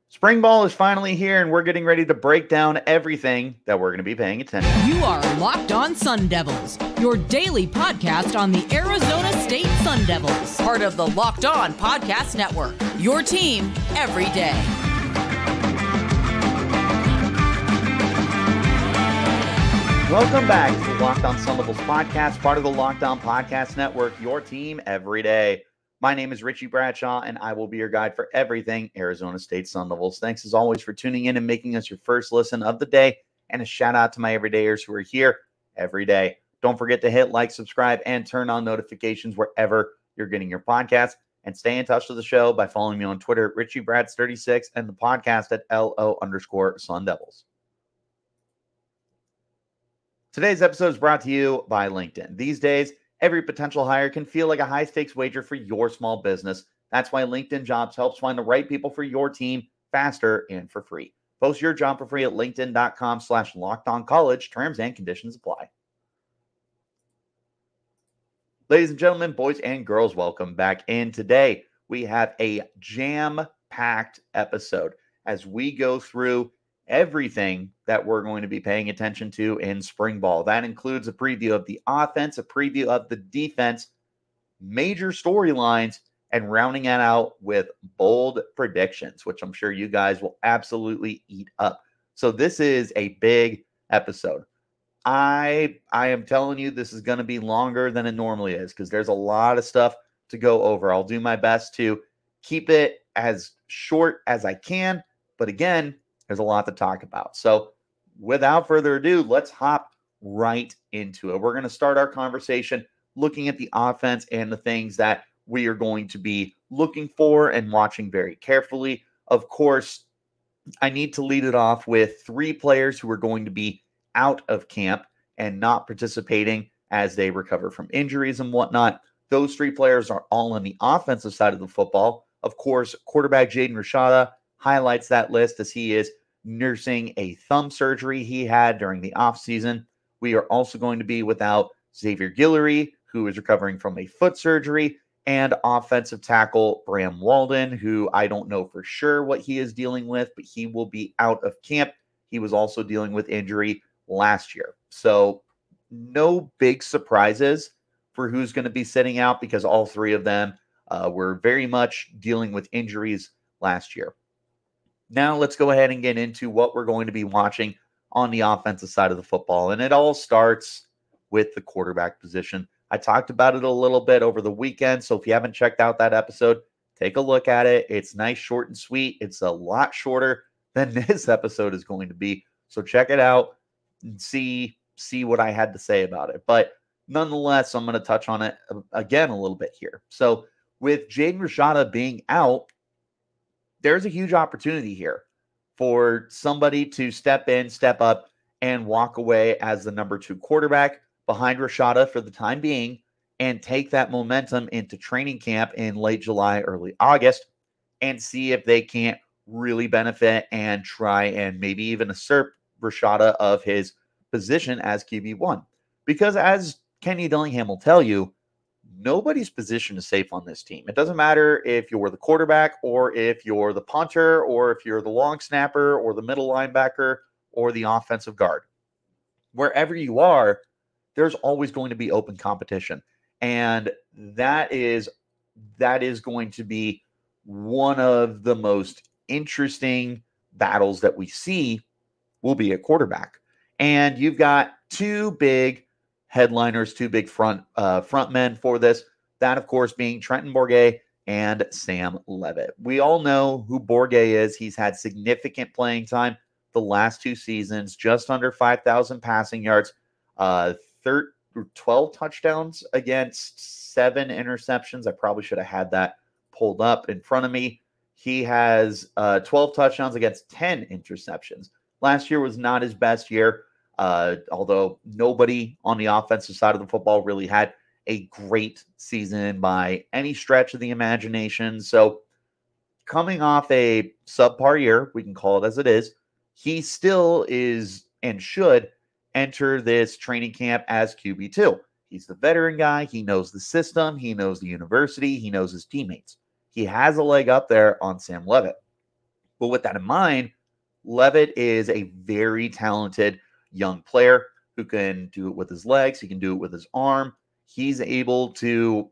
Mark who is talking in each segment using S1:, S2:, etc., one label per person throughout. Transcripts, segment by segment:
S1: Spring ball is finally here, and we're getting ready to break down everything that we're going to be paying attention to.
S2: You are Locked On Sun Devils, your daily podcast on the Arizona State Sun Devils. Part of the Locked On Podcast Network, your team every day.
S1: Welcome back to the Locked On Sun Devils podcast, part of the Locked On Podcast Network, your team every day. My name is Richie Bradshaw, and I will be your guide for everything Arizona State Sun Devils. Thanks, as always, for tuning in and making us your first listen of the day. And a shout-out to my everydayers who are here every day. Don't forget to hit like, subscribe, and turn on notifications wherever you're getting your podcast. And stay in touch with the show by following me on Twitter at RichieBrads36 and the podcast at LO_Sun Devils. Today's episode is brought to you by LinkedIn. These days, every potential hire can feel like a high-stakes wager for your small business. That's why LinkedIn Jobs helps find the right people for your team faster and for free. Post your job for free at linkedin.com/lockedoncollege. Terms and conditions apply. Ladies and gentlemen, boys and girls, welcome back in. Today, we have a jam-packed episode as we go through everything that we're going to be paying attention to in spring ball. That includes a preview of the offense, a preview of the defense, major storylines, and rounding it out with bold predictions, which I'm sure you guys will absolutely eat up. So this is a big episode. I am telling you, this is going to be longer than it normally is because there's a lot of stuff to go over. I'll do my best to keep it as short as I can, but again, there's a lot to talk about. So without further ado, let's hop right into it. We're going to start our conversation looking at the offense and the things that we are going to be looking for and watching very carefully. Of course, I need to lead it off with three players who are going to be out of camp and not participating as they recover from injuries and whatnot. Those three players are all on the offensive side of the football. Of course, quarterback Jaden Rashada highlights that list as he is nursing a thumb surgery he had during the offseason. We are also going to be without Xavier Guillory, who is recovering from a foot surgery, and offensive tackle Bram Walden, who I don't know for sure what he is dealing with, but he will be out of camp. He was also dealing with injury last year. So no big surprises for who's going to be sitting out because all three of them were very much dealing with injuries last year. Now let's go ahead and get into what we're going to be watching on the offensive side of the football. And it all starts with the quarterback position. I talked about it a little bit over the weekend. So if you haven't checked out that episode, take a look at it. It's nice, short, and sweet. It's a lot shorter than this episode is going to be. So check it out and see what I had to say about it. But nonetheless, I'm going to touch on it again a little bit here. So with Jaden Rashada being out, there's a huge opportunity here for somebody to step in, step up, and walk away as the number 2 quarterback behind Rashada for the time being and take that momentum into training camp in late July, early August, and see if they can't really benefit and try and maybe even usurp Rashada of his position as QB1. Because as Kenny Dillingham will tell you, nobody's position is safe on this team. It doesn't matter if you're the quarterback or if you're the punter or if you're the long snapper or the middle linebacker or the offensive guard. Wherever you are, there's always going to be open competition. And that is going to be one of the most interesting battles that we see will be at quarterback. And you've got two big headliners, two big front men for this. That, of course, being Trenton Bourguet and Sam Leavitt. We all know who Bourguet is. He's had significant playing time the last 2 seasons, just under 5,000 passing yards, 12 touchdowns against 7 interceptions. I probably should have had that pulled up in front of me. He has 12 touchdowns against 10 interceptions. Last year was not his best year. Although nobody on the offensive side of the football really had a great season by any stretch of the imagination. So coming off a subpar year, we can call it as it is, he still is and should enter this training camp as QB2. He's the veteran guy. He knows the system. He knows the university. He knows his teammates. He has a leg up there on Sam Leavitt. But with that in mind, Leavitt is a very talented young player who can do it with his legs. He can do it with his arm. He's able to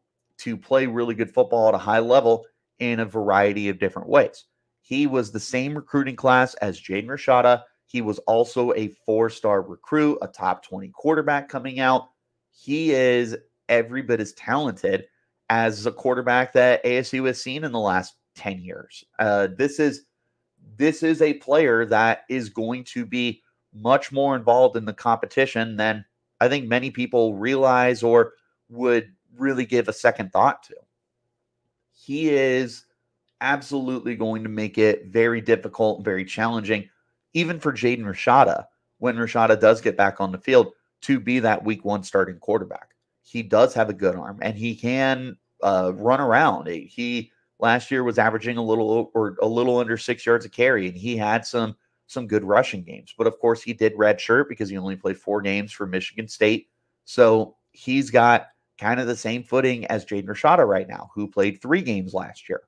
S1: play really good football at a high level in a variety of different ways. He was the same recruiting class as Jaden Rashada. He was also a 4-star recruit, a top 20 quarterback coming out. He is every bit as talented as a quarterback that ASU has seen in the last 10 years. This is a player that is going to be much more involved in the competition than I think many people realize or would really give a second thought to. He is absolutely going to make it very difficult and very challenging, even for Jaden Rashada, when Rashada does get back on the field, to be that week 1 starting quarterback. He does have a good arm, and he can run around. He last year was averaging a little under 6 yards a carry, and he had some good rushing games. But of course, he did redshirt because he only played 4 games for Michigan State. So he's got kind of the same footing as Jaden Rashada right now, who played 3 games last year.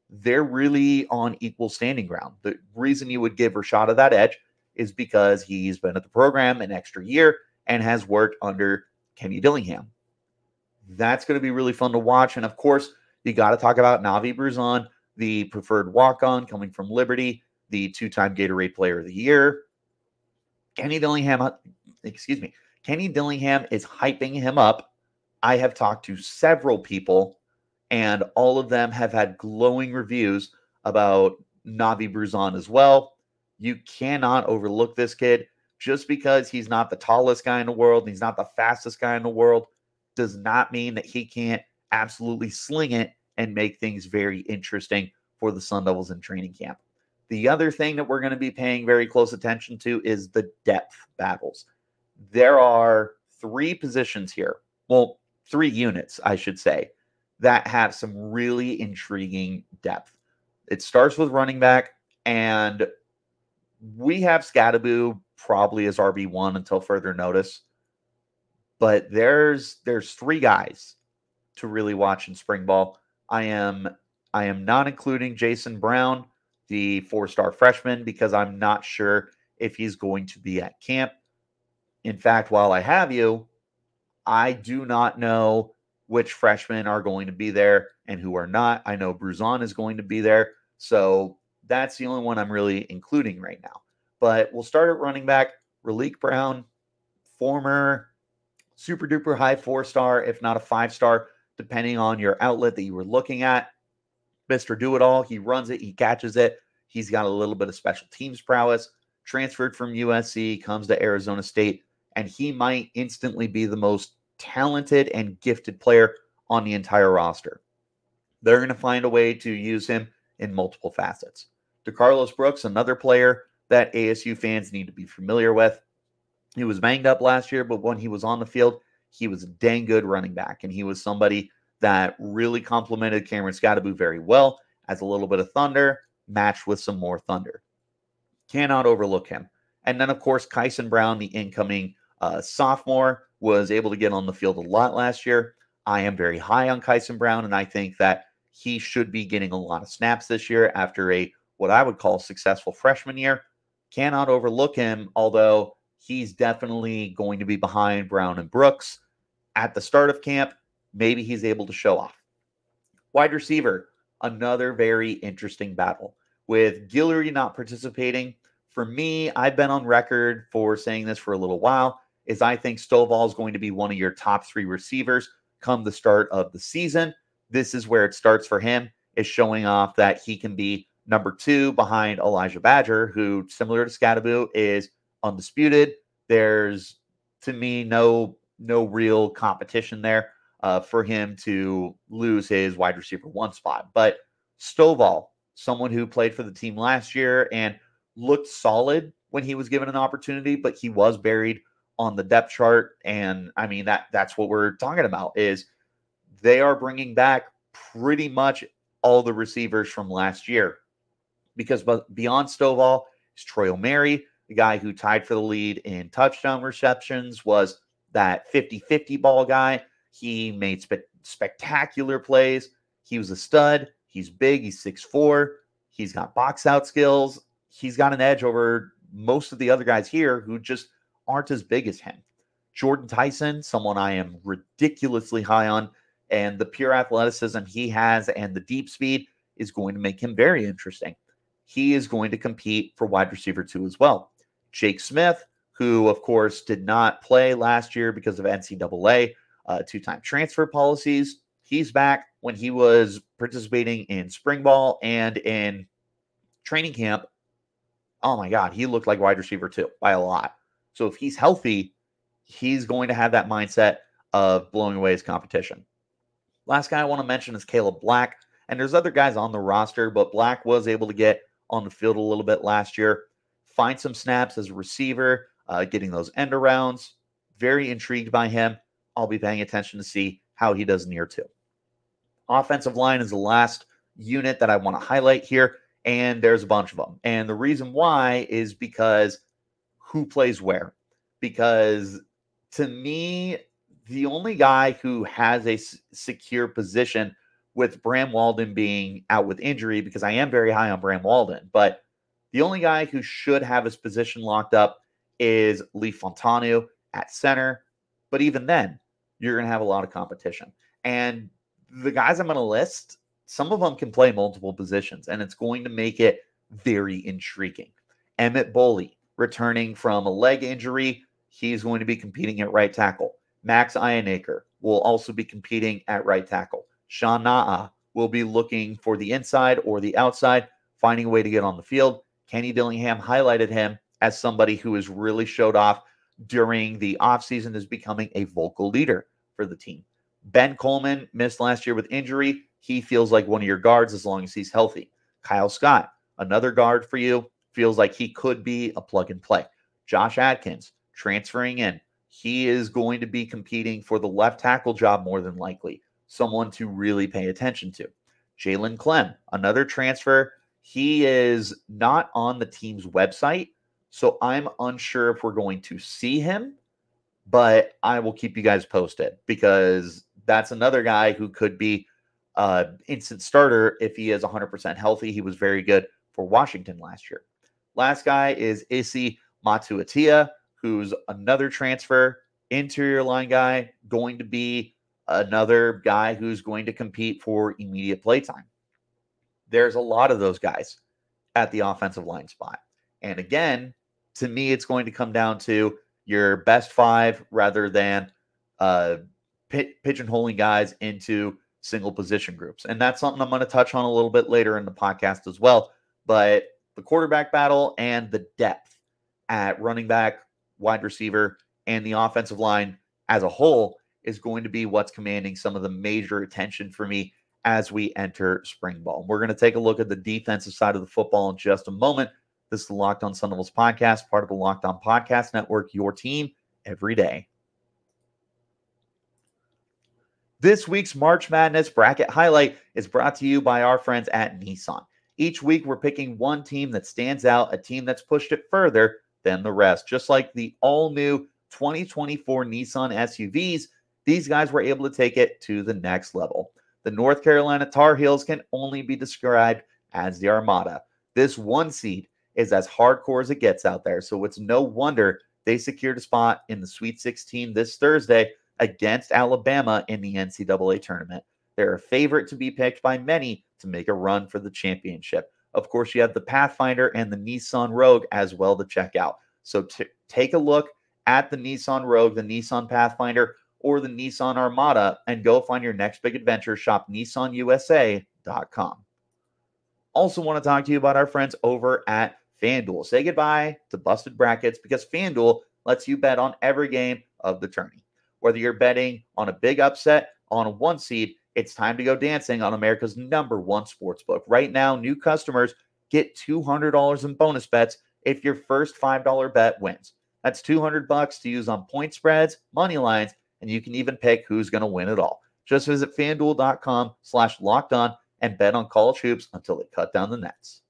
S1: They're really on equal standing ground. The reason you would give Rashada that edge is because he's been at the program an extra year and has worked under Kenny Dillingham. That's going to be really fun to watch. And of course, you got to talk about Navi Bruzan, the preferred walk-on coming from Liberty, the 2-time Gatorade Player of the Year. Kenny Dillingham is hyping him up. I have talked to several people, and all of them have had glowing reviews about Navi Bruzan as well. You cannot overlook this kid. Just because he's not the tallest guy in the world, and he's not the fastest guy in the world, does not mean that he can't absolutely sling it and make things very interesting for the Sun Devils in training camp. The other thing that we're going to be paying very close attention to is the depth battles. There are 3 positions here. Well, 3 units, I should say, that have some really intriguing depth. It starts with running back, and we have Scadaboo probably as RB1 until further notice. But there's 3 guys to really watch in spring ball. I am not including Jason Brown, the 4-star freshman, because I'm not sure if he's going to be at camp. In fact, while I have you, I do not know which freshmen are going to be there and who are not. I know Bruzan is going to be there, so that's the only one I'm really including right now. But we'll start at running back. Raleek Brown, former super duper high 4-star, if not a 5-star, depending on your outlet that you were looking at. Mr. Do-It-All. He runs it. He catches it. He's got a little bit of special teams prowess. Transferred from USC, comes to Arizona State, and he might instantly be the most talented and gifted player on the entire roster. They're going to find a way to use him in multiple facets. DeCarlos Brooks, another player that ASU fans need to be familiar with. He was banged up last year, but when he was on the field, he was a dang good running back, and he was somebody that really complemented Cameron Scadaboo very well as a little bit of thunder, matched with some more thunder. Cannot overlook him. And then, of course, Kyson Brown, the incoming sophomore, was able to get on the field a lot last year. I am very high on Kyson Brown, and I think that he should be getting a lot of snaps this year after what I would call successful freshman year. Cannot overlook him, although he's definitely going to be behind Brown and Brooks at the start of camp. Maybe he's able to show off. Wide receiver, another very interesting battle. With Guillory not participating, for me, I've been on record for saying this for a little while, is I think Stovall is going to be one of your top 3 receivers come the start of the season. This is where it starts for him, is showing off that he can be number 2 behind Elijah Badger, who, similar to Scadaboo, is undisputed. There's, to me, no real competition there for him to lose his wide receiver 1 spot. But Stovall, someone who played for the team last year and looked solid when he was given an opportunity, but he was buried on the depth chart. And I mean, that's what we're talking about, is they are bringing back pretty much all the receivers from last year, because beyond Stovall is Troy O'Mary, the guy who tied for the lead in touchdown receptions, was that 50-50 ball guy. He made spectacular plays. He was a stud. He's big. He's 6'4". He's got box out skills. He's got an edge over most of the other guys here who just aren't as big as him. Jordan Tyson, someone I am ridiculously high on, and the pure athleticism he has and the deep speed is going to make him very interesting. He is going to compete for wide receiver 2 as well. Jake Smith, who, of course, did not play last year because of NCAA two-time transfer policies. He's back. When he was participating in spring ball and in training camp, oh my God, he looked like wide receiver 2 by a lot. So if he's healthy, he's going to have that mindset of blowing away his competition. Last guy I want to mention is Caleb Black. And there's other guys on the roster, but Black was able to get on the field a little bit last year, find some snaps as a receiver, getting those end arounds. Very intrigued by him. I'll be paying attention to see how he does in year 2. Offensive line is the last unit that I want to highlight here, and there's a bunch of them. And the reason why is because who plays where? Because to me, the only guy who has a secure position, with Bram Walden being out with injury, because I am very high on Bram Walden, but the only guy who should have his position locked up is Lee Fontanu at center. But even then, you're going to have a lot of competition. And the guys I'm going to list, some of them can play multiple positions, and it's going to make it very intriguing. Emmett Boley, returning from a leg injury, he's going to be competing at right tackle. Max Ionacre will also be competing at right tackle. Sean Na'a will be looking for the inside or the outside, finding a way to get on the field. Kenny Dillingham highlighted him as somebody who has really showed off during the offseason as becoming a vocal leader for the team. Ben Coleman missed last year with injury. He feels like one of your guards as long as he's healthy. Kyle Scott, another guard for you, feels like he could be a plug and play. Josh Adkins, transferring in. He is going to be competing for the left tackle job more than likely. Someone to really pay attention to. Jalen Clem, another transfer. He is not on the team's website, so I'm unsure if we're going to see him, but I will keep you guys posted because that's another guy who could be instant starter if he is 100% healthy. He was very good for Washington last year. Last guy is Isi Matuatia, who's another transfer, interior line guy, going to be another guy who's going to compete for immediate playtime. There's a lot of those guys at the offensive line spot. And again, to me, it's going to come down to your best 5 rather than pigeonholing guys into single position groups. And that's something I'm going to touch on a little bit later in the podcast as well. But the quarterback battle and the depth at running back, wide receiver, and the offensive line as a whole is going to be what's commanding some of the major attention for me as we enter spring ball. We're going to take a look at the defensive side of the football in just a moment. This is the Locked On Sun Devils podcast, part of the Locked On Podcast Network, your team every day. This week's March Madness bracket highlight is brought to you by our friends at Nissan. Each week, we're picking one team that stands out, a team that's pushed it further than the rest. Just like the all-new 2024 Nissan SUVs, these guys were able to take it to the next level. The North Carolina Tar Heels can only be described as the Armada. This one seed is as hardcore as it gets out there, so it's no wonder they secured a spot in the Sweet 16 this Thursday against Alabama in the NCAA tournament. They're a favorite to be picked by many to make a run for the championship. Of course, you have the Pathfinder and the Nissan Rogue as well to check out. So take a look at the Nissan Rogue, the Nissan Pathfinder, or the Nissan Armada, and go find your next big adventure. Shop nissanusa.com. Also want to talk to you about our friends over at FanDuel. Say goodbye to busted brackets because FanDuel lets you bet on every game of the tourney. Whether you're betting on a big upset, on a 1 seed, it's time to go dancing on America's #1 sportsbook. Right now, new customers get $200 in bonus bets if your first $5 bet wins. That's $200 to use on point spreads, money lines, and you can even pick who's going to win it all. Just visit FanDuel.com/lockedon and bet on college hoops until they cut down the nets.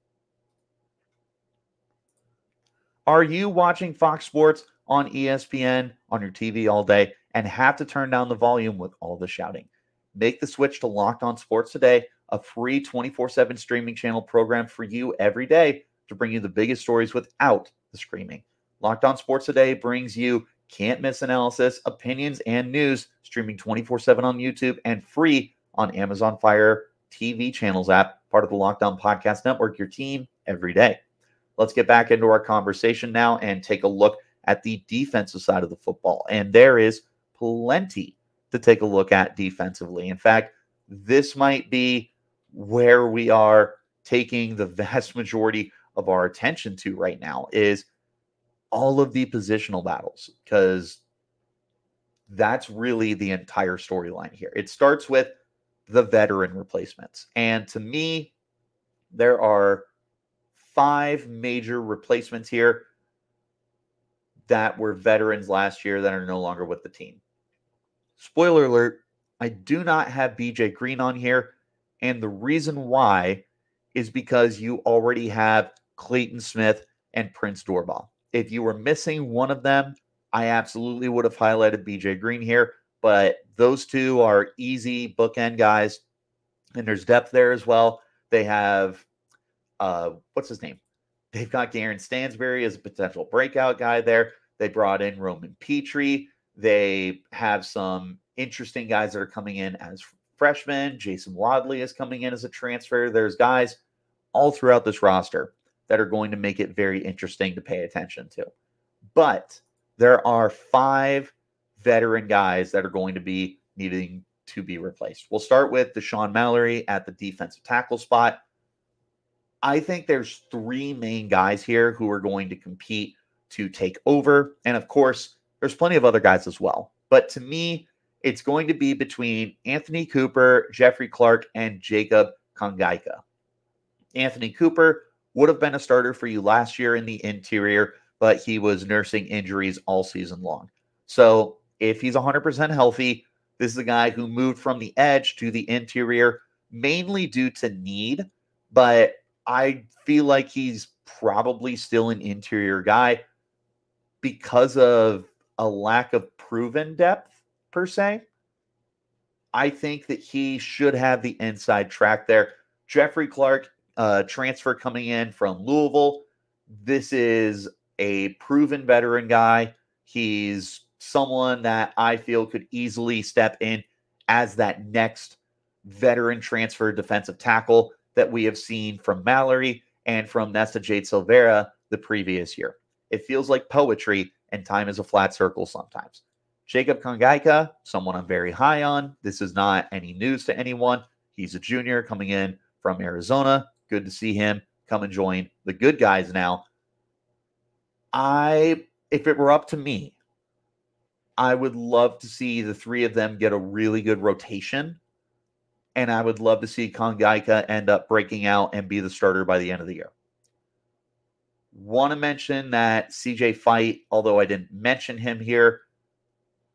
S1: Are you watching Fox Sports on ESPN on your TV all day and have to turn down the volume with all the shouting? Make the switch to Locked On Sports today, a free 24/7 streaming channel program for you every day to bring you the biggest stories without the screaming. Locked On Sports Today brings you can't miss analysis, opinions, and news, streaming 24/7 on YouTube and free on Amazon Fire TV channels app, part of the Locked On Podcast Network, your team every day. Let's get back into our conversation now and take a look at the defensive side of the football. And there is plenty to take a look at defensively. In fact, this might be where we are taking the vast majority of our attention to right now, is all of the positional battles, because that's really the entire storyline here. It starts with the veteran replacements. And to me, there are 5 major replacements here that were veterans last year that are no longer with the team. Spoiler alert, I do not have BJ Green on here. And the reason why is because you already have Clayton Smith and Prince Dorball. If you were missing one of them, I absolutely would have highlighted BJ Green here. But those two are easy bookend guys. And there's depth there as well. They have, what's his name? They've got Garen Stansberry as a potential breakout guy there. They brought in Roman Petrie. They have some interesting guys that are coming in as freshmen. Jason Wadley is coming in as a transfer. There's guys all throughout this roster that are going to make it very interesting to pay attention to. But there are 5 veteran guys that are going to be needing to be replaced. We'll start with Dashaun Mallory at the defensive tackle spot. I think there's 3 main guys here who are going to compete to take over. And of course, there's plenty of other guys as well. But to me, it's going to be between Anthony Cooper, Jeffrey Clark, and Jacob Kongaika. Anthony Cooper would have been a starter for you last year in the interior, but he was nursing injuries all season long. So if he's 100% healthy, this is a guy who moved from the edge to the interior, mainly due to need, but I feel like he's probably still an interior guy because of a lack of proven depth, per se. I think that he should have the inside track there. Jeffrey Clark, transfer coming in from Louisville. This is a proven veteran guy. He's someone that I feel could easily step in as that next veteran transfer defensive tackle that we have seen from Mallory and from Nesta Jade Silvera the previous year. It feels like poetry, and time is a flat circle sometimes. Jacob Kongaika, someone I'm very high on. This is not any news to anyone. He's a junior coming in from Arizona. Good to see him come and join the good guys now. If it were up to me, I would love to see the 3 of them get a really good rotation. And I would love to see Kongaika end up breaking out and be the starter by the end of the year. Want to mention that CJ Fight, although I didn't mention him here,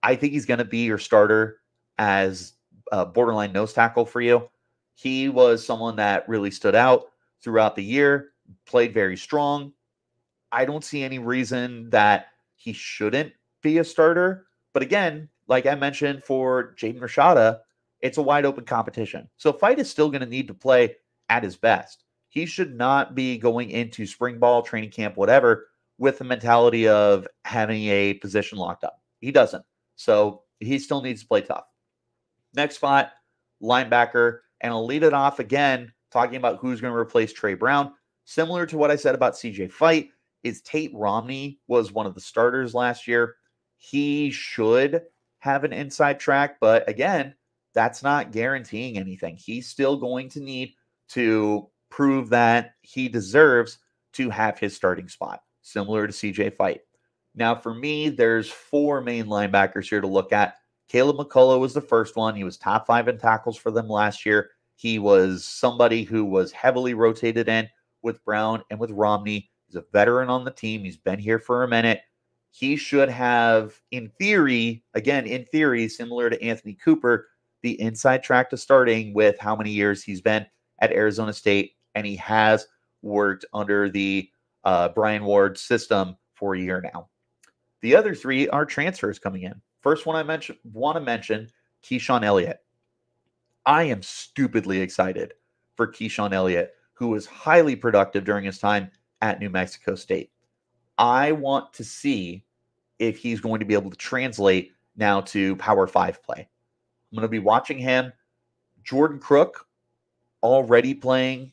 S1: I think he's going to be your starter as a borderline nose tackle for you. He was someone that really stood out throughout the year, played very strong. I don't see any reason that he shouldn't be a starter. But again, like I mentioned for Jaden Rashada, it's a wide open competition. So Fight is still going to need to play at his best. He should not be going into spring ball, training camp, whatever, with the mentality of having a position locked up. He doesn't. So he still needs to play tough. Next spot, linebacker. And I'll lead it off again, talking about who's going to replace Tre Brown. Similar to what I said about CJ Fight, is Tate Romney was one of the starters last year. He should have an inside track, but again, that's not guaranteeing anything. He's still going to need to prove that he deserves to have his starting spot, similar to CJ Fight. Now, for me, there's 4 main linebackers here to look at. Caleb McCullough was the first one. He was top 5 in tackles for them last year. He was somebody who was heavily rotated in with Brown and with Romney. He's a veteran on the team. He's been here for a minute. He should have, in theory, similar to Anthony Cooper, the inside track to starting with how many years he's been at Arizona State, and he has worked under the Brian Ward system for a year now. The other 3 are transfers coming in. First one I want to mention, Keyshawn Elliott. I am stupidly excited for Keyshawn Elliott, who was highly productive during his time at New Mexico State. I want to see if he's going to be able to translate now to Power 5 play. I'm going to be watching him. Jordan Crook, already playing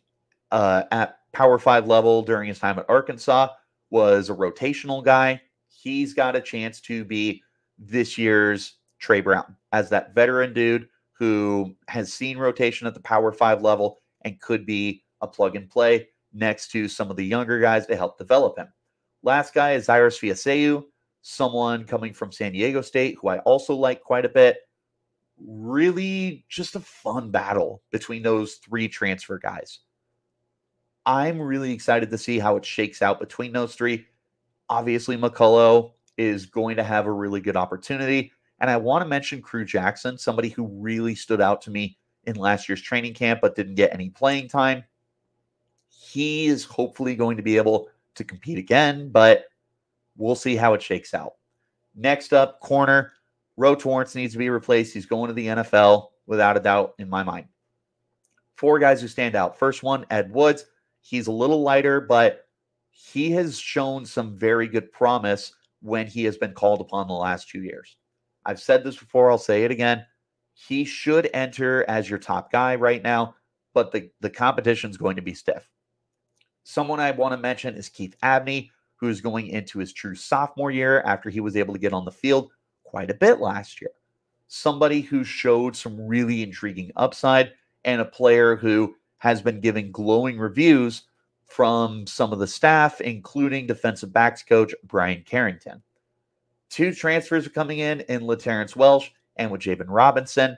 S1: at Power 5 level during his time at Arkansas, was a rotational guy. He's got a chance to be this year's Tre Brown as that veteran dude who has seen rotation at the Power 5 level and could be a plug and play next to some of the younger guys to help develop him. Last guy is Zyrus Fiaseu, someone coming from San Diego State who I also like quite a bit. Really just a fun battle between those three transfer guys. I'm really excited to see how it shakes out between those three. Obviously, McCullough is going to have a really good opportunity. And I want to mention Crew Jackson, somebody who really stood out to me in last year's training camp but didn't get any playing time. He is hopefully going to be able to compete again, but we'll see how it shakes out. Next up, corner. Ro Torrance needs to be replaced. He's going to the NFL, without a doubt, in my mind. Four guys who stand out. First one, Ed Woods. He's a little lighter, but he has shown some very good promise when he has been called upon the last 2 years. I've said this before. I'll say it again. He should enter as your top guy right now, but the competition is going to be stiff. Someone I want to mention is Keith Abney, who is going into his true sophomore year after he was able to get on the field quite a bit last year. Somebody who showed some really intriguing upside and a player who has been giving glowing reviews from some of the staff, including defensive backs coach Brian Carrington. Two transfers are coming in LaTerrence Welsh and with Jaden Robinson.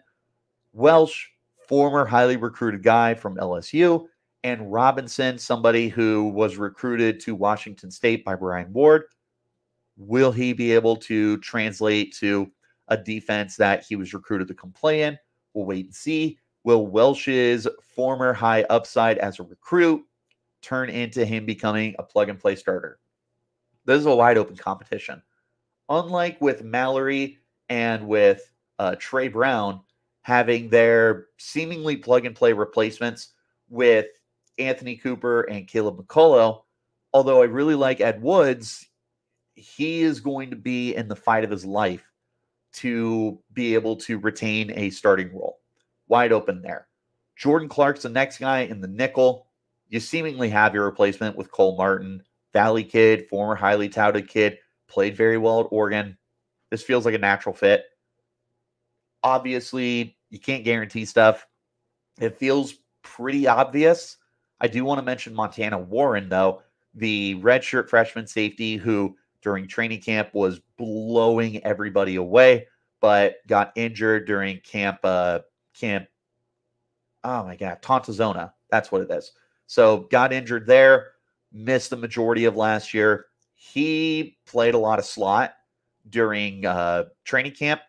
S1: Welsh, former highly recruited guy from LSU, and Robinson, somebody who was recruited to Washington State by Brian Ward. Will he be able to translate to a defense that he was recruited to come play in? We'll wait and see. Will Welsh's former high upside as a recruit turn into him becoming a plug-and-play starter? This is a wide-open competition. Unlike with Mallory and with Tre Brown having their seemingly plug-and-play replacements with Anthony Cooper and Caleb McCullough, although I really like Ed Woods, he is going to be in the fight of his life to be able to retain a starting role. Wide open there. Jordan Clark's the next guy in the nickel. You seemingly have your replacement with Cole Martin, Valley kid, former highly touted kid, played very well at Oregon. This feels like a natural fit. Obviously, you can't guarantee stuff. It feels pretty obvious. I do want to mention Montana Warren, though, the redshirt freshman safety who during training camp was blowing everybody away, but got injured during Tontozona. That's what it is. So got injured there, missed the majority of last year. He played a lot of slot during training camp.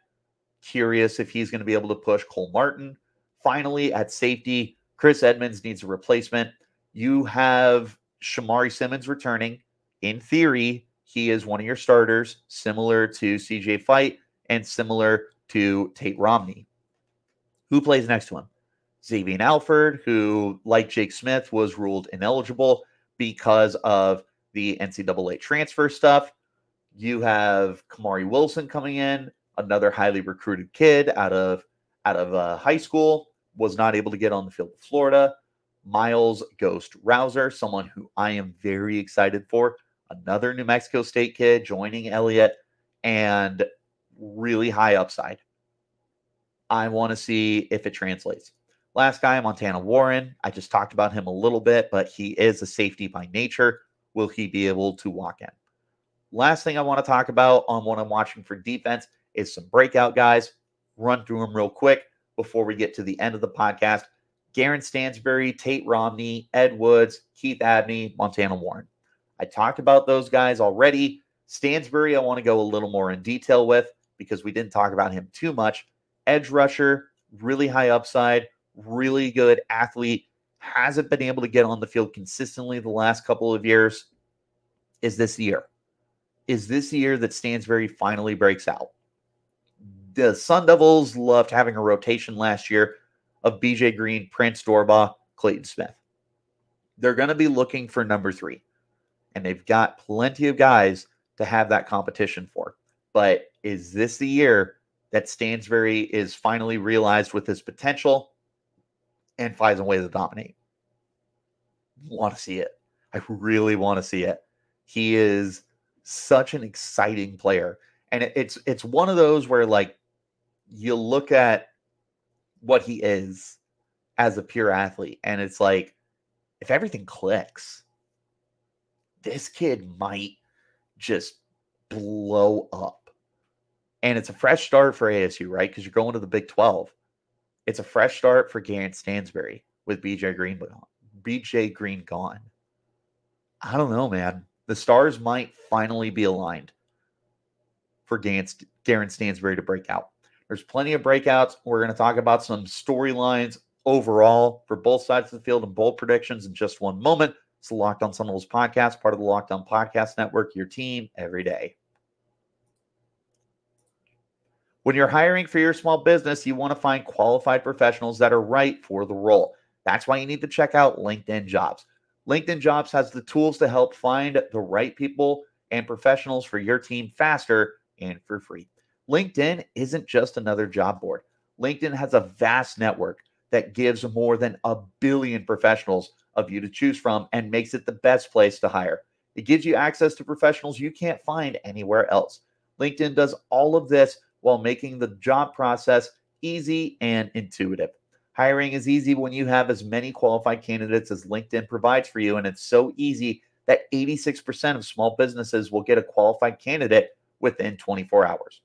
S1: Curious if he's going to be able to push Cole Martin. Finally, at safety, Chris Edmonds needs a replacement. You have Shamari Simmons returning. In theory, he is one of your starters, similar to CJ Fight and similar to Tate Romney. Who plays next to him? Xavier Alford, who, like Jake Smith, was ruled ineligible because of the NCAA transfer stuff. You have Kamari Wilson coming in, another highly recruited kid out of high school, was not able to get on the field with Florida. Miles Ghost Rouser, someone who I am very excited for, another New Mexico State kid joining Elliott, and really high upside. I want to see if it translates. Last guy, Montana Warren. I just talked about him a little bit, but he is a safety by nature. Will he be able to walk in? Last thing I want to talk about on what I'm watching for defense is some breakout guys. Run through them real quick before we get to the end of the podcast. Garen Stansbury, Tate Romney, Ed Woods, Keith Abney, Montana Warren. I talked about those guys already. Stansbury, I want to go a little more in detail with because we didn't talk about him too much. Edge rusher, really high upside, really good athlete, hasn't been able to get on the field consistently the last couple of years. Is this the year? Is this the year that Stansbury finally breaks out? The Sun Devils loved having a rotation last year of BJ Green, Prince Dorba, Clayton Smith. They're going to be looking for number 3. And they've got plenty of guys to have that competition for. But is this the year that Stansbury is finally realized with his potential and finds a way to dominate? Want to see it. I really want to see it. He is such an exciting player. And it's one of those where, like, you look at what he is as a pure athlete, and it's like, if everything clicks, this kid might just blow up. And it's a fresh start for ASU, right? Because you're going to the Big 12. It's a fresh start for Garrett Stansbury with BJ Green gone. I don't know, man. The stars might finally be aligned for Garrett Stansbury to break out. There's plenty of breakouts. We're going to talk about some storylines overall for both sides of the field and bold predictions in just one moment. It's the Locked On Sun Devils podcast, part of the Locked On Podcast Network, your team every day. When you're hiring for your small business, you want to find qualified professionals that are right for the role. That's why you need to check out LinkedIn Jobs. LinkedIn Jobs has the tools to help find the right people and professionals for your team faster and for free. LinkedIn isn't just another job board. LinkedIn has a vast network that gives more than 1 billion professionals of you to choose from and makes it the best place to hire. It gives you access to professionals you can't find anywhere else. LinkedIn does all of this while making the job process easy and intuitive. Hiring is easy when you have as many qualified candidates as LinkedIn provides for you, and it's so easy that 86% of small businesses will get a qualified candidate within 24 hours.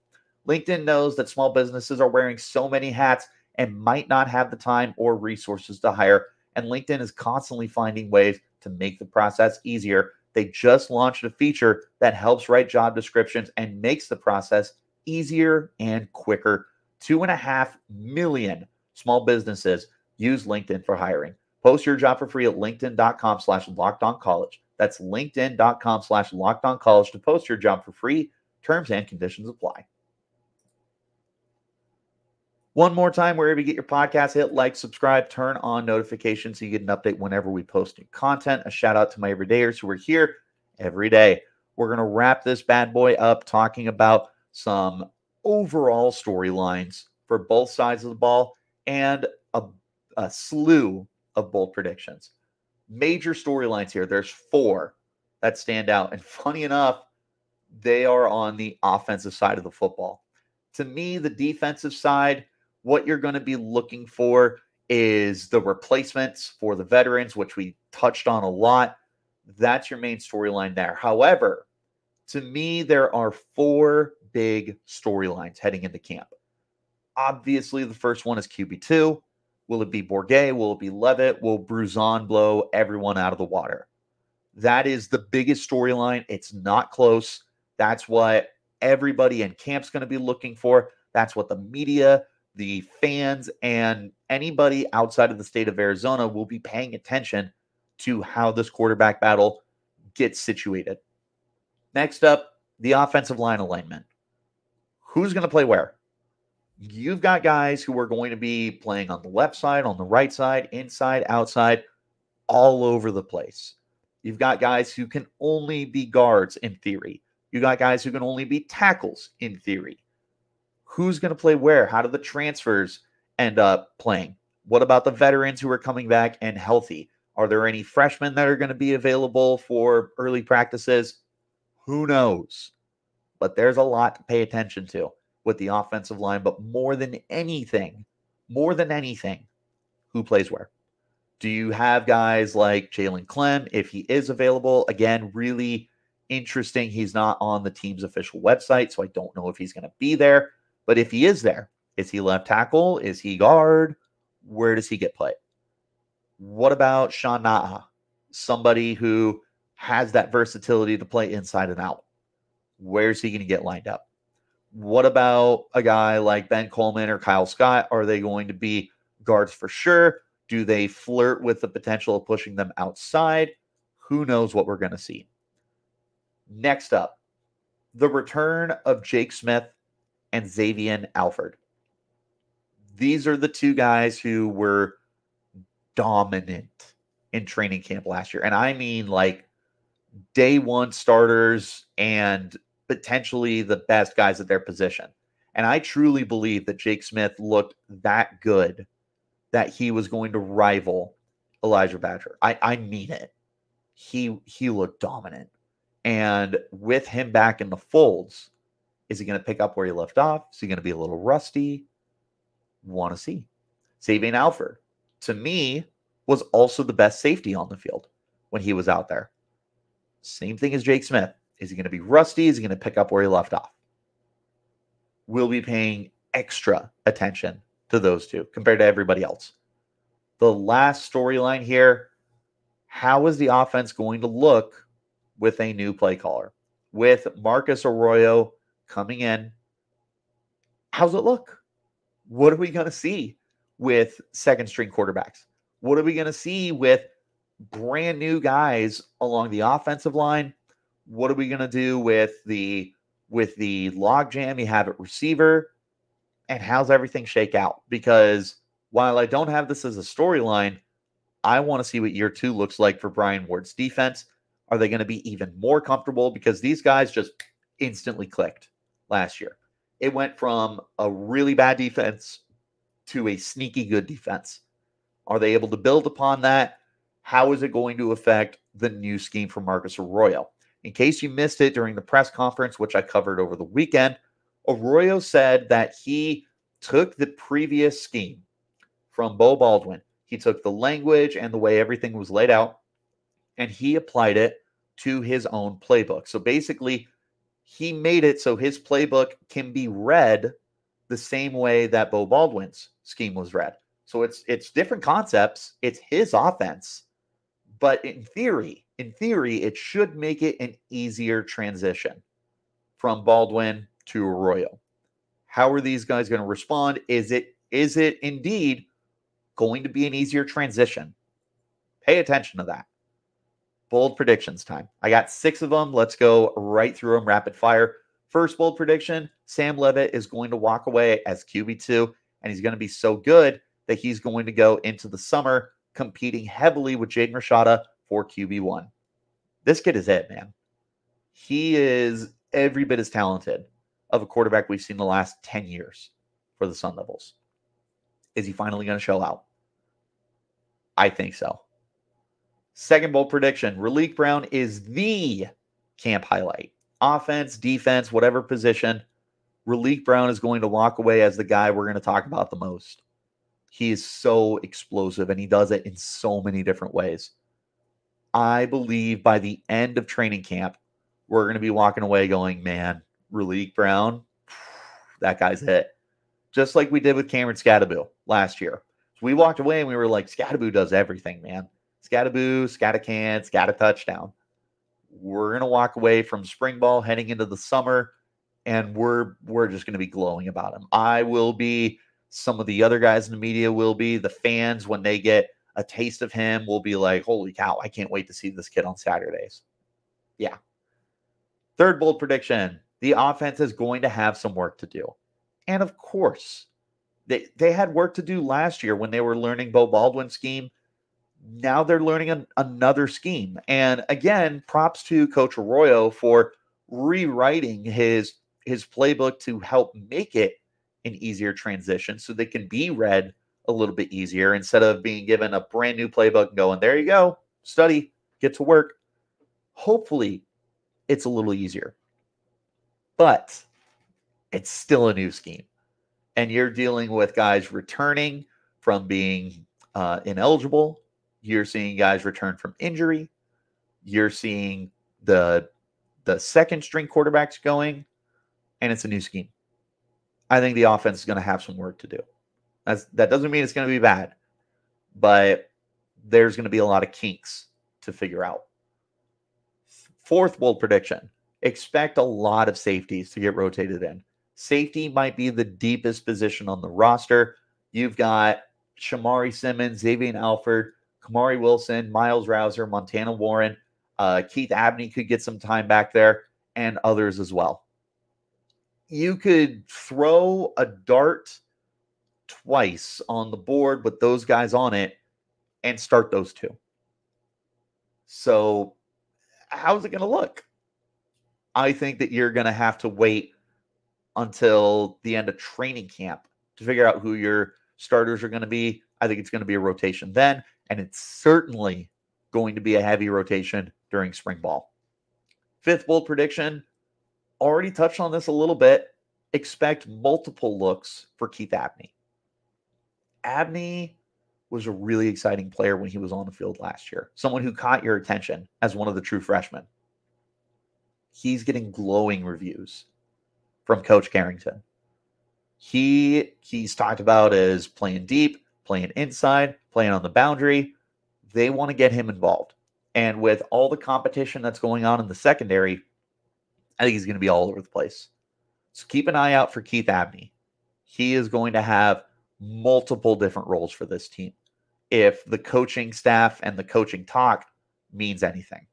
S1: LinkedIn knows that small businesses are wearing so many hats and might not have the time or resources to hire, and LinkedIn is constantly finding ways to make the process easier. They just launched a feature that helps write job descriptions and makes the process easier and quicker. 2.5 million small businesses use LinkedIn for hiring. Post your job for free at linkedin.com/lockedoncollege. That's linkedin.com/lockedoncollege to post your job for free. Terms and conditions apply. One more time, wherever you get your podcast, hit like, subscribe, turn on notifications so you get an update whenever we post new content. A shout out to my everydayers who are here every day. We're going to wrap this bad boy up talking about some overall storylines for both sides of the ball and a slew of bold predictions. Major storylines here. There's 4 that stand out. And funny enough, they are on the offensive side of the football. To me, the defensive side, what you're going to be looking for is the replacements for the veterans, which we touched on a lot. That's your main storyline there. However, to me, there are 4 big storylines heading into camp. Obviously, the first one is QB2. Will it be Bourguet? Will it be Leavitt? Will Bruzon blow everyone out of the water? That is the biggest storyline. It's not close. That's what everybody in camp's going to be looking for. That's what the media, the fans, and anybody outside of the state of Arizona will be paying attention to how this quarterback battle gets situated. Next up, the offensive line alignment. Who's going to play where? You've got guys who are going to be playing on the left side, on the right side, inside, outside, all over the place. You've got guys who can only be guards in theory. You got guys who can only be tackles in theory. Who's going to play where? How do the transfers end up playing? What about the veterans who are coming back and healthy? Are there any freshmen that are going to be available for early practices? Who knows? But there's a lot to pay attention to with the offensive line. But more than anything, who plays where? Do you have guys like Jalen Clem, if he is available? Again, really interesting. He's not on the team's official website, so I don't know if he's going to be there. But if he is there, is he left tackle? Is he guard? Where does he get played? What about Sean Na'a? Somebody who has that versatility to play inside and out. Where's he going to get lined up? What about a guy like Ben Coleman or Kyle Scott? Are they going to be guards for sure? Do they flirt with the potential of pushing them outside? Who knows what we're going to see? Next up, the return of Jake Smith and Xavier Alford. These are the 2 guys who were dominant in training camp last year. And I mean like day one starters and potentially the best guys at their position. And I truly believe that Jake Smith looked that good that he was going to rival Elijah Badger. I mean it. He looked dominant. And with him back in the folds, is he going to pick up where he left off? Is he going to be a little rusty? Want to see. Xavier Alford, to me, was also the best safety on the field when he was out there. Same thing as Jake Smith. Is he going to be rusty? Is he going to pick up where he left off? We'll be paying extra attention to those two compared to everybody else. The last storyline here, how is the offense going to look with a new play caller? With Marcus Arroyo coming in, how's it look? What are we going to see with second-string quarterbacks? What are we going to see with brand new guys along the offensive line? What are we going to do with the logjam you have at receiver? And how's everything shake out? Because while I don't have this as a storyline, I want to see what year two looks like for Brian Ward's defense. Are they going to be even more comfortable? Because these guys just instantly clicked last year. It went from a really bad defense to a sneaky good defense. Are they able to build upon that? How is it going to affect the new scheme for Marcus Arroyo? In case you missed it during the press conference, which I covered over the weekend, Arroyo said that he took the previous scheme from Bo Baldwin. He took the language and the way everything was laid out, and he applied it to his own playbook. So basically, he made it so his playbook can be read the same way that Bo Baldwin's scheme was read. So it's different concepts. It's his offense. But in theory, it should make it an easier transition from Baldwin to Arroyo. How are these guys going to respond? Is it indeed going to be an easier transition? Pay attention to that. Bold predictions time. I got 6 of them. Let's go right through them rapid fire. First bold prediction, Sam Leavitt is going to walk away as QB2, and he's going to be so good that he's going to go into the summer competing heavily with Jaden Rashada for QB1. This kid is it, man. He is every bit as talented of a quarterback we've seen the last 10 years for the Sun Devils. Is he finally going to show out? I think so. Second bold prediction, Raleek Brown is the camp highlight. Offense, defense, whatever position, Raleek Brown is going to walk away as the guy we're going to talk about the most. He is so explosive, and he does it in so many different ways. I believe by the end of training camp, we're going to be walking away going, man, Raleek Brown, that guy's it. Just like we did with Cameron Scattaboo last year. So we walked away and we were like, Scattaboo does everything, man. Scattaboo, Scat-a-can, Scat-a-touchdown. We're going to walk away from spring ball heading into the summer, and we're just going to be glowing about him. I will be. Some of the other guys in the media will be. The fans, when they get a taste of him, will be like, holy cow, I can't wait to see this kid on Saturdays. Yeah. Third bold prediction, the offense is going to have some work to do. And of course, they had work to do last year when they were learning Bo Baldwin's scheme. Now they're learning another scheme. And again, props to Coach Arroyo for rewriting his playbook to help make it an easier transition so they can be read a little bit easier instead of being given a brand new playbook and going, there you go, study, get to work. Hopefully it's a little easier, but it's still a new scheme. And you're dealing with guys returning from being ineligible. You're seeing guys return from injury. You're seeing the second string quarterbacks going, and it's a new scheme. I think the offense is going to have some work to do. That doesn't mean it's going to be bad, but there's going to be a lot of kinks to figure out. Fourth bold prediction, expect a lot of safeties to get rotated in. Safety might be the deepest position on the roster. You've got Shamari Simmons, Xavier Alford, Kamari Wilson, Miles Rouser, Montana Warren, Keith Abney could get some time back there, and others as well. You could throw a dart twice on the board with those guys on it, and start those two. So how's it going to look? I think that you're going to have to wait until the end of training camp to figure out who your starters are going to be. I think it's going to be a rotation then, and it's certainly going to be a heavy rotation during spring ball. Fifth bold prediction, already touched on this a little bit. Expect multiple looks for Keith Abney. Abney was a really exciting player when he was on the field last year. Someone who caught your attention as one of the true freshmen. He's getting glowing reviews from Coach Carrington. He's talked about as playing deep, playing inside, playing on the boundary. They want to get him involved. And with all the competition that's going on in the secondary, I think he's going to be all over the place. So keep an eye out for Keith Abney. He is going to have multiple different roles for this team if the coaching staff and the coaching talk means anything.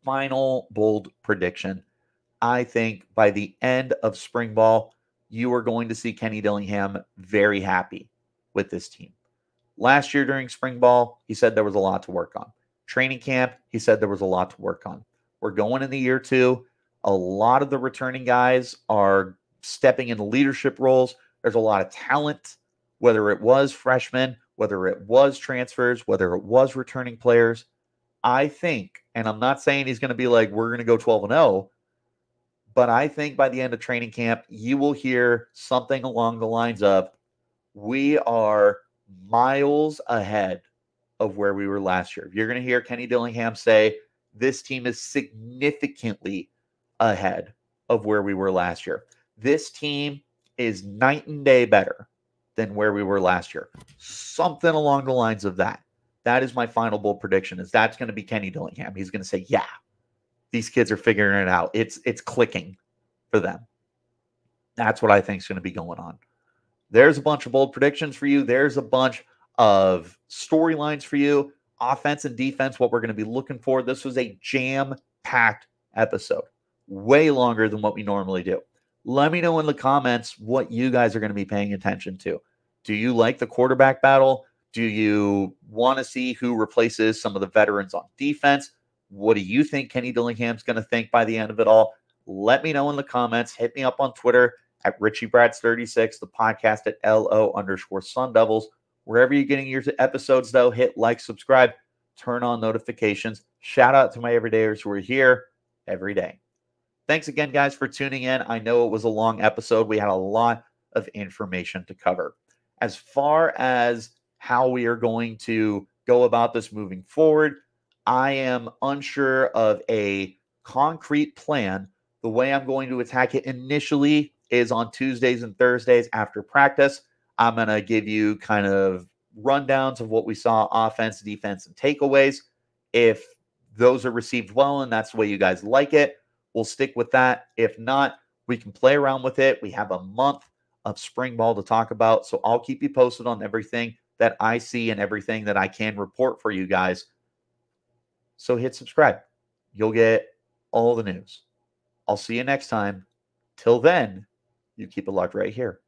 S1: Final bold prediction. I think by the end of spring ball, you are going to see Kenny Dillingham very happy with this team. Last year during spring ball, he said there was a lot to work on. Training camp, he said there was a lot to work on. We're going into year 2. A lot of the returning guys are stepping into leadership roles. There's a lot of talent, whether it was freshmen, whether it was transfers, whether it was returning players. I think, and I'm not saying he's going to be like, we're going to go 12-0, but I think by the end of training camp, you will hear something along the lines of, we are miles ahead of where we were last year. You're going to hear Kenny Dillingham say, this team is significantly ahead of where we were last year. This team is night and day better than where we were last year. Something along the lines of that. That is my final bold prediction, is that's going to be Kenny Dillingham. He's going to say, yeah, these kids are figuring it out. It's clicking for them. That's what I think is going to be going on. There's a bunch of bold predictions for you. There's a bunch of storylines for you. Offense and defense, what we're going to be looking for. This was a jam-packed episode. Way longer than what we normally do. Let me know in the comments what you guys are going to be paying attention to. Do you like the quarterback battle? Do you want to see who replaces some of the veterans on defense? What do you think Kenny Dillingham's going to think by the end of it all? Let me know in the comments. Hit me up on Twitter at RichieBrads36, the podcast at LO_Sun Devils. Wherever you're getting your episodes, though, hit like, subscribe, turn on notifications. Shout out to my everydayers who are here every day. Thanks again, guys, for tuning in. I know it was a long episode. We had a lot of information to cover. As far as how we are going to go about this moving forward, I am unsure of a concrete plan. The way I'm going to attack it initially is on Tuesdays and Thursdays after practice. I'm going to give you kind of rundowns of what we saw, offense, defense, and takeaways. If those are received well and that's the way you guys like it, we'll stick with that. If not, we can play around with it. We have a month of spring ball to talk about, so I'll keep you posted on everything that I see and everything that I can report for you guys. So hit subscribe. You'll get all the news. I'll see you next time. Till then, you keep it locked right here